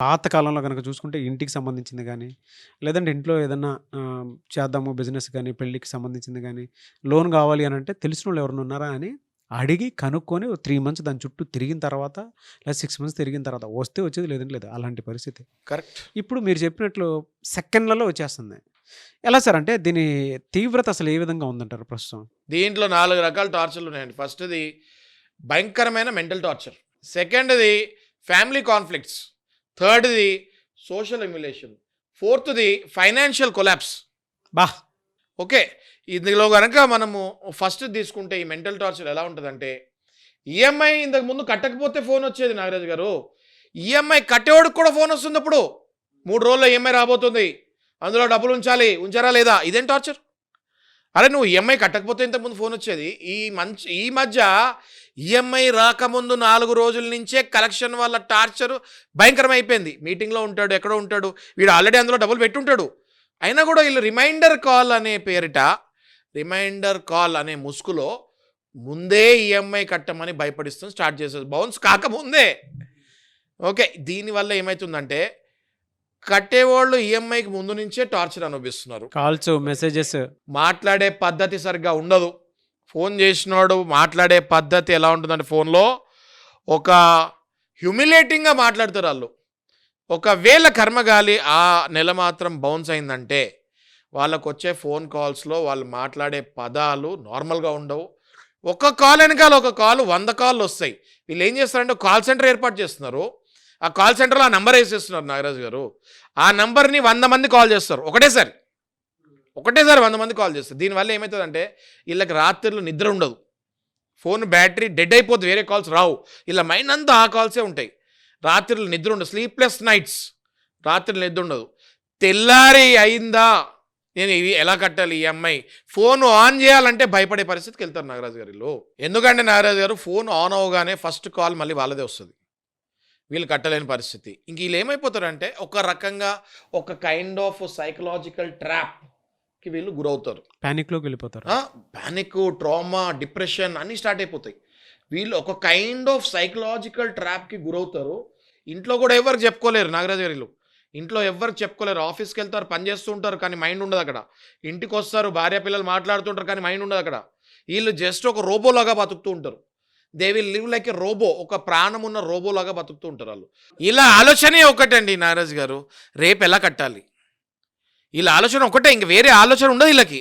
పాత కాలంలో గనక చూసుకుంటే ఇంటికి సంబంధించింది గానీ, లేదంటే ఇంట్లో ఏదన్నా చేద్దాము బిజినెస్ గానీ, పెళ్ళికి సంబంధించింది గానీ, లోన్ గావాలి అనంటే తెలిసినోళ్ళు ఎవరైనా ఉన్నారా అని అడిగి కనుక్కొని ఓ 3 మంత్స్ దాని చుట్టూ తిరిగిన తర్వాత, లేదా 6 మంత్స్ తిరిగిన తర్వాత వస్తే వచ్చేది లేదంటే లేదు. అలాంటి పరిస్థితి. కరెక్ట్. ఇప్పుడు మీరు చెప్పినట్లు సెకండ్‌లలో వచ్చేస్తుంది. ఎలా సార్ అంటే దీని తీవ్రత అసలు ఏ విధంగా ఉందంటారు ప్రస్తుతం? దీంట్లో 4 రకాల టార్చర్లు ఉన్నాయండి. ఫస్ట్‌ది భయంకరమైన మెంటల్ టార్చర్. సెకండ్‌ది ఫ్యామిలీ కాన్‌ఫ్లిక్ట్స్. థర్డ్‌ది సోషల్ ఎమ్యులేషన్. ఫోర్త్‌ది ఫైనాన్షియల్ కొలాప్స్. బా! ఓకే. ఇందులో గనక మనము ఫస్ట్ తీసుకుంటే ఈ మెంటల్ టార్చర్ ఎలా ఉంటదంటే, ఈఎంఐ ఇంతకు ముందు కట్టకపోతే ఫోనొచ్చేది నాగరాజు గారు. ఈఎంఐ కట్టేవాడికి కూడా ఫోనొస్తుంది ఇప్పుడు. 3 రోజుల్లో ఈఎంఐ రాబోతుంది. అందులో డబ్బులు ఉంచాలి. ఉంచారా లేదా? ఇదేం టార్చర్? అరే నువ్వు ఈఎంఐ కట్టకపోతే ఇంతకుముందు ఫోనొచ్చేది. ఈ మధ్య ఈఎంఐ రాకముందు 4 రోజుల నుంచే కలెక్షన్ వల్ల టార్చర్ భయంకరమైపోయింది. మీటింగ్‌లో ఉంటాడు, ఎక్కడో ఉంటాడు. వీడు ఆల్రెడీ అందులో డబ్బులు పెట్టుంటాడు. అయినా కూడా వీళ్ళు రిమైండర్ కాల్ అనే పేరిట, రిమైండర్ కాల్ అనే ముసుగులో ముందే ఈఎంఐ కట్టమని భయపడిస్తూ స్టార్ట్ చేసేది. బౌన్స్ కాకముందే. ఓకే. దీనివల్ల ఏమైతుందంటే కట్టేవాళ్ళు ఈఎంఐకి ముందు నుంచే టార్చర్ అనుభవిస్తున్నారు. కాల్స్, మెసేజెస్ మాట్లాడే పద్ధతి సరిగ్గా ఉండదు. ఫోన్ చేసినోడు మాట్లాడే పద్ధతి ఎలా ఉంటుందంటే ఫోన్లో ఒక హ్యూమిలేటింగ్గా మాట్లాడతారు వాళ్ళు. ఒకవేళ కర్మగాలి ఆ నెల మాత్రం బౌన్స్ అయిందంటే వాళ్ళకు వచ్చే ఫోన్ కాల్స్లో వాళ్ళు మాట్లాడే పదాలు నార్మల్గా ఉండవు. ఒక కాల్ వెనకాల ఒక కాల్ 100 కాళ్ళు వస్తాయి. వీళ్ళు ఏం చేస్తారంటే కాల్ సెంటర్ ఏర్పాటు చేస్తున్నారు. ఆ కాల్ సెంటర్లో ఆ నెంబర్ వేసేస్తున్నారు నాగరాజు గారు. ఆ నెంబర్ని 100 మంది కాల్ చేస్తారు ఒకటేసారి 100 మంది కాల్ చేస్తారు. దీనివల్ల ఏమవుతుందంటే వీళ్ళకి రాత్రులు నిద్ర ఉండదు. ఫోన్ బ్యాటరీ డెడ్ అయిపోతుంది, వేరే కాల్స్ రావు. ఇలా మైండ్ అంతా ఆ కాల్సే ఉంటాయి. రాత్రులు నిద్ర ఉండదు, స్లీప్లెస్ నైట్స్. రాత్రులు నిద్ర ఉండదు. తెల్లారి అయిందా నేను ఇవి ఎలా కట్టాలి ఈఎంఐ, ఫోన్ ఆన్ చేయాలంటే భయపడే పరిస్థితికి వెళ్తారు నాగరాజు గారిలో. ఎందుకంటే నాగరాజు గారు ఫోన్ ఆన్ అవగానే ఫస్ట్ కాల్ మళ్ళీ వాళ్ళదే వస్తుంది. వీళ్ళు కట్టలేని పరిస్థితి. ఇంక వీళ్ళు ఏమైపోతారంటే ఒక రకంగా ఒక కైండ్ ఆఫ్ సైకలాజికల్ ట్రాప్కి వీళ్ళు గురవుతారు. పానిక్‌లోకి వెళ్ళిపోతారు. పానిక్, ట్రామా, డిప్రెషన్ అన్నీ స్టార్ట్ అయిపోతాయి. వీళ్ళు ఒక కైండ్ ఆఫ్ సైకలాజికల్ ట్రాప్కి గురవుతారు. ఇంట్లో కూడా ఎవరికి చెప్పుకోలేరు నాగరాజు గారు. ఇంట్లో ఎవరికి చెప్పుకోలేరు. ఆఫీస్కి వెళ్తారు, పని చేస్తూ ఉంటారు, కానీ మైండ్ ఉండదు అక్కడ. ఇంటికి వస్తారు, భార్య పిల్లలు మాట్లాడుతుంటారు, కానీ మైండ్ ఉండదు అక్కడ. వీళ్ళు జస్ట్ ఒక రోబోలాగా బతుకుతూ ఉంటారు. They will live like a robot, ఒక ప్రాణం ఉన్న రోబోలాగా బతుకుతూ ఉంటారు వాళ్ళు. ఇలా ఆలోచనే ఒకటండి నాగరాజు గారు, రేపు ఎలా కట్టాలి. వీళ్ళ ఆలోచన ఒకటే, ఇంక వేరే ఆలోచన ఉండదు వీళ్ళకి.